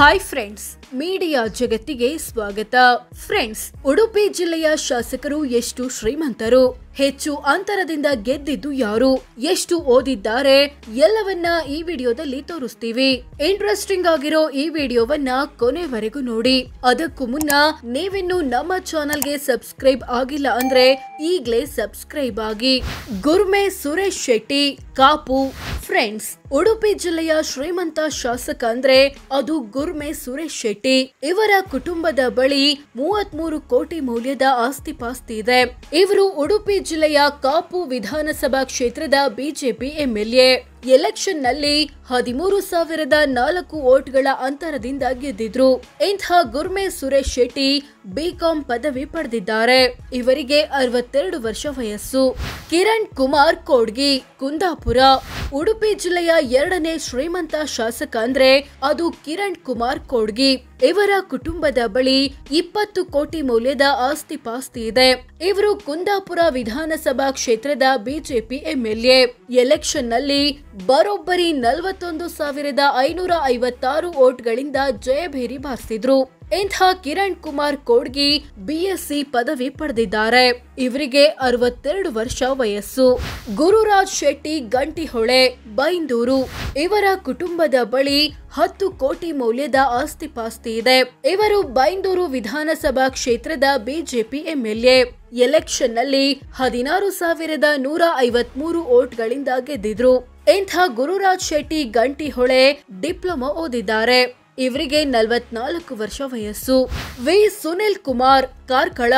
Hi friends, media ಜಗತ್ತಿಗೆ ಸ್ವಾಗತ. Friends, Udupi ಜಿಲ್ಲೆಯ ಶಾಸಕರು ಎಷ್ಟು ಶ್ರೀಮಂತರು, ಹೆಚ್ಚು ಅಂತರದಿಂದ ಗೆದ್ದಿದ್ದು ಯಾರು, ಎಷ್ಟು ಓದಿದ್ದಾರೆ ಎಲ್ಲವನ್ನ ಈ ವಿಡಿಯೋದಲ್ಲಿ ತೋರಿಸ್ತೀವಿ. ಇಂಟ್ರೆಸ್ಟಿಂಗ್ ಆಗಿರೋ ಈ ವಿಡಿಯೋವನ್ನ ಕೊನೆವರೆಗೂ ನೋಡಿ. ಅದಕ್ಕೂ ಮುನ್ನ ನೀವಿನ್ನು ನಮ್ಮ ಚಾನೆಲ್ಗೆ ಸಬ್ಸ್ಕ್ರೈಬ್ ಆಗಿಲ್ಲ ಅಂದ್ರೆ ಈಗ್ಲೇ ಸಬ್ಸ್ಕ್ರೈಬ್ ಆಗಿ. ಗುರ್ಮೆ ಸುರೇಶ್ ಶೆಟ್ಟಿ ಕಾಪು. ಫ್ರೆಂಡ್ಸ್, ಉಡುಪಿ ಜಿಲ್ಲೆಯ ಶ್ರೀಮಂತ ಶಾಸಕ ಅಂದ್ರೆ ಅದು ಗುರ್ಮೆ ಸುರೇಶ್ ಶೆಟ್ಟಿ. ಇವರ ಕುಟುಂಬದ ಬಳಿ 33 ಕೋಟಿ ಮೌಲ್ಯದ ಆಸ್ತಿ ಪಾಸ್ತಿ ಇದೆ. ಇವರು ಉಡುಪಿ ಜಿಲ್ಲೆಯ ಕಾಪು ವಿಧಾನಸಭಾ ಕ್ಷೇತ್ರದ ಬಿಜೆಪಿ ಎಂಎಲ್ಎ. ಎಲೆಕ್ಷನ್ ನಲ್ಲಿ 13,004 ವೋಟ್ಗಳ ಅಂತರದಿಂದ ಗೆದ್ದಿದ್ರು. ಇಂಥ ಗುರ್ಮೆ ಸುರೇಶ್ ಶೆಟ್ಟಿ ಬಿಕಾಂ ಪದವಿ ಪಡೆದಿದ್ದಾರೆ. ಇವರಿಗೆ 62 ವರ್ಷ ವಯಸ್ಸು. ಕಿರಣ್ ಕುಮಾರ್ ಕೋಡ್ಗಿ ಕುಂದಾಪುರ. ಉಡುಪಿ ಜಿಲ್ಲೆಯ 2ನೇ ಶ್ರೀಮಂತ ಶಾಸಕ ಅಂದ್ರೆ ಅದು ಕಿರಣ್ ಕುಮಾರ್ ಕೋಡ್ಗಿ. ಇವರ ಕುಟುಂಬದ ಬಳಿ 20 ಕೋಟಿ ಮೌಲ್ಯದ ಆಸ್ತಿ ಪಾಸ್ತಿ ಇದೆ. ಇವರು ಕುಂದಾಪುರ ವಿಧಾನಸಭಾ ಕ್ಷೇತ್ರದ ಬಿಜೆಪಿ ಎಂಎಲ್ಎ. ಎಲೆಕ್ಷನ್ ನಲ್ಲಿ ಬರೋಬ್ಬರಿ 41,556 ವೋಟ್ಗಳಿಂದ ಜಯಭೇರಿ ಬಾರಿಸಿದ್ರು. ಇಂಥ ಕಿರಣ್ ಕುಮಾರ್ ಕೋಡ್ಗಿ ಬಿಎಸ್ಸಿ ಪದವಿ ಪಡೆದಿದ್ದಾರೆ. ಇವರಿಗೆ 62 ವರ್ಷ ವಯಸ್ಸು. ಗುರುರಾಜ್ ಶೆಟ್ಟಿ ಗಂಟಿಹೊಳೆ ಬೈಂದೂರು. ಇವರ ಕುಟುಂಬದ ಬಳಿ 10 ಕೋಟಿ ಮೌಲ್ಯದ ಆಸ್ತಿ ಪಾಸ್ತಿ ಇದೆ. ಇವರು ಬೈಂದೂರು ವಿಧಾನಸಭಾ ಕ್ಷೇತ್ರದ ಬಿಜೆಪಿ ಎಂಎಲ್ಎ. ಎಲೆಕ್ಷನ್ ನಲ್ಲಿ 16,153 ವೋಟ್ಗಳಿಂದ ಗೆದ್ದಿದ್ರು. ಇಂಥ ಗುರುರಾಜ್ ಶೆಟ್ಟಿ ಗಂಟಿಹೊಳೆ ಡಿಪ್ಲೊಮಾ ಓದಿದ್ದಾರೆ. ಇವರಿಗೆ 44 ವರ್ಷ ವಯಸ್ಸು. ವಿ ಸುನಿಲ್ ಕುಮಾರ್ ಕಾರ್ಕಳ.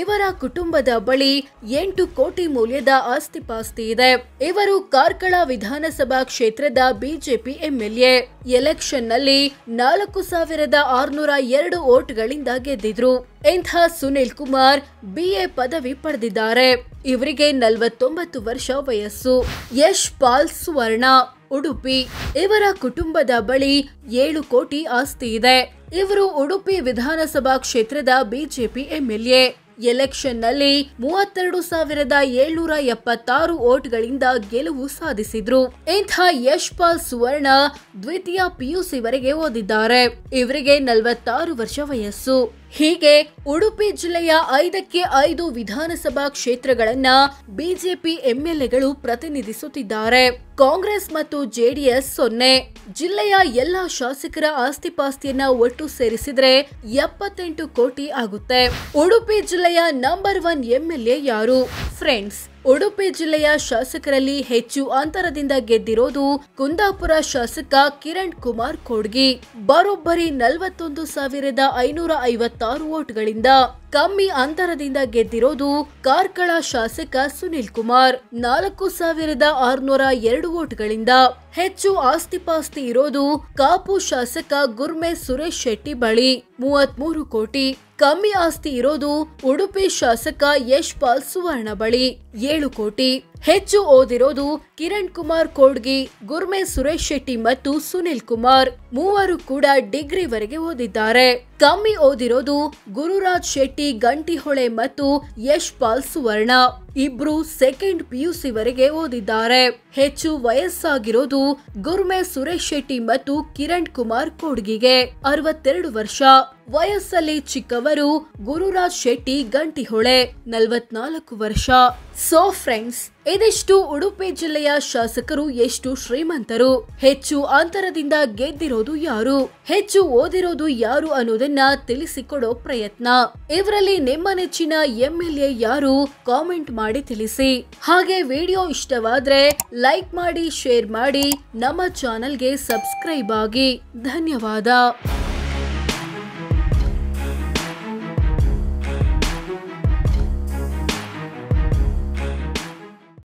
ಇವರ ಕುಟುಂಬದ ಬಳಿ 8 ಕೋಟಿ ಮೌಲ್ಯದ ಆಸ್ತಿ ಪಾಸ್ತಿ ಇದೆ. ಇವರು ಕಾರ್ಕಳ ವಿಧಾನಸಭಾ ಕ್ಷೇತ್ರದ ಬಿಜೆಪಿ ಎಂಎಲ್ಎ. ಎಲೆಕ್ಷನ್ ನಲ್ಲಿ 4,602 ವೋಟ್ಗಳಿಂದ ಗೆದ್ದಿದ್ರು. ಇಂಥ ಸುನಿಲ್ ಕುಮಾರ್ ಬಿಎ ಪದವಿ ಪಡೆದಿದ್ದಾರೆ. ಇವರಿಗೆ 49 ವರ್ಷ ವಯಸ್ಸು. ಯಶ್ ಪಾಲ್ ಸುವರ್ಣ ಉಡುಪಿ. ಇವರ ಕುಟುಂಬದ ಬಳಿ 7 ಕೋಟಿ ಆಸ್ತಿ ಇದೆ. ಇವರು ಉಡುಪಿ ವಿಧಾನಸಭಾ ಕ್ಷೇತ್ರದ ಬಿಜೆಪಿ ಎಂಎಲ್ಎ. ಎಲೆಕ್ಷನ್ ನಲ್ಲಿ 32,776 ವೋಟ್ಗಳಿಂದ ಗೆಲುವು ಸಾಧಿಸಿದ್ರು. ಇಂಥ ಯಶ್ ಪಾಲ್ ಸುವರ್ಣ ದ್ವಿತೀಯ ಪಿಯುಸಿ ವರೆಗೆ ಓದಿದ್ದಾರೆ. ಇವರಿಗೆ 46 ವರ್ಷ ವಯಸ್ಸು. ಹೀಗೆ ಉಡುಪಿ ಜಿಲ್ಲೆಯ 5ಕ್ಕೆ 5 ವಿಧಾನಸಭಾ ಕ್ಷೇತ್ರಗಳನ್ನ ಬಿಜೆಪಿ ಎಂಎಲ್ಎಗಳು ಪ್ರತಿನಿಧಿಸುತ್ತಿದ್ದಾರೆ. ಕಾಂಗ್ರೆಸ್ ಮತ್ತು ಜೆಡಿಎಸ್ 0. ಜಿಲ್ಲೆಯ ಎಲ್ಲಾ ಶಾಸಕರ ಆಸ್ತಿ ಪಾಸ್ತಿಯನ್ನ ಒಟ್ಟು ಸೇರಿಸಿದ್ರೆ 78 ಕೋಟಿ ಆಗುತ್ತೆ. ಉಡುಪಿ ಜಿಲ್ಲೆಯ ನಂಬರ್ 1 ಎಂಎಲ್ಎ ಯಾರು? ಫ್ರೆಂಡ್ಸ್, ಉಡುಪಿ ಜಿಲ್ಲೆಯ ಶಾಸಕರಲ್ಲಿ ಹೆಚ್ಚು ಅಂತರದಿಂದ ಗೆದ್ದಿರೋದು ಕುಂದಾಪುರ ಶಾಸಕ ಕಿರಣ್ ಕುಮಾರ್ ಕೋಡ್ಗಿ. ಬರೋಬ್ಬರಿ 41,556 ವೋಟ್ಗಳಿಂದ. ಕಮ್ಮಿ ಅಂತರದಿಂದ ಗೆದ್ದಿರೋದು ಕಾರ್ಕಳ ಶಾಸಕ ಸುನಿಲ್ ಕುಮಾರ್ 4,602 ವೋಟ್ಗಳಿಂದ. ಹೆಚ್ಚು ಆಸ್ತಿ ಪಾಸ್ತಿ ಇರೋದು ಕಾಪು ಶಾಸಕ ಗುರ್ಮೆ ಸುರೇಶ್ ಶೆಟ್ಟಿ ಬಳಿ 33 ಕೋಟಿ. ಕಮ್ಮಿ ಆಸ್ತಿ ಇರೋದು ಉಡುಪಿ ಶಾಸಕ ಯಶ್ ಪಾಲ್ ಸುವರ್ಣ ಬಳಿ 7 ಕೋಟಿ. ಹೆಚ್ಚು ಓದಿರೋದು ಕಿರಣ್ ಕುಮಾರ್ ಕೋಡ್ಗಿ, ಗುರ್ಮೆ ಸುರೇಶ್ ಶೆಟ್ಟಿ ಮತ್ತು ಸುನಿಲ್ ಕುಮಾರ್. ಮೂವರು ಕೂಡ ಡಿಗ್ರಿ ವರೆಗೆ ಓದಿದ್ದಾರೆ. ಕಮ್ಮಿ ಓದಿರೋದು ಗುರುರಾಜ್ ಶೆಟ್ಟಿ ಗಂಟಿಹೊಳೆ ಮತ್ತು ಯಶ್ ಪಾಲ್ ಸುವರ್ಣ. ಇಬ್ರು ಸೆಕೆಂಡ್ ಪಿಯುಸಿ ವರೆಗೆ ಓದಿದ್ದಾರೆ. ಹೆಚ್ಚು ವಯಸ್ಸಾಗಿರೋದು ಗುರ್ಮೆ ಸುರೇಶ್ ಶೆಟ್ಟಿ ಮತ್ತು ಕಿರಣ್ ಕುಮಾರ್ ಕೋಡ್ಗಿಗೆ 62 ವರ್ಷ. ವಯಸ್ಸಲ್ಲಿ ಚಿಕ್ಕವರು ಗುರುರಾಜ್ ಶೆಟ್ಟಿ ಗಂಟಿಹೊಳೆ 44 ವರ್ಷ. ಸೋ ಫ್ರೆಂಡ್ಸ್, ಇದಿಷ್ಟು ಉಡುಪಿ ಜಿಲ್ಲೆಯ ಶಾಸಕರು ಎಷ್ಟು ಶ್ರೀಮಂತರು, ಹೆಚ್ಚು ಅಂತರದಿಂದ ಗೆದ್ದಿರೋದು ಯಾರು, ಹೆಚ್ಚು ಓದಿರೋದು ಯಾರು ಅನ್ನೋದನ್ನ ತಿಳಿಸಿಕೊಡೋ ಪ್ರಯತ್ನ. ಇವರಲ್ಲಿ ನಿಮ್ಮ ನೆಚ್ಚಿನ ಎಂಎಲ್ಎ ಯಾರು? ಕಾಮೆಂಟ್ ಮಾಡಿ ತಿಳಿಸಿ. ಹಾಗೆ ವಿಡಿಯೋ ಇಷ್ಟವಾದ್ರೆ ಲೈಕ್ ಮಾಡಿ, ಶೇರ್ ಮಾಡಿ, ನಮ್ಮ ಚಾನೆಲ್ಗೆ ಸಬ್ಸ್ಕ್ರೈಬ್ ಆಗಿ. ಧನ್ಯವಾದ.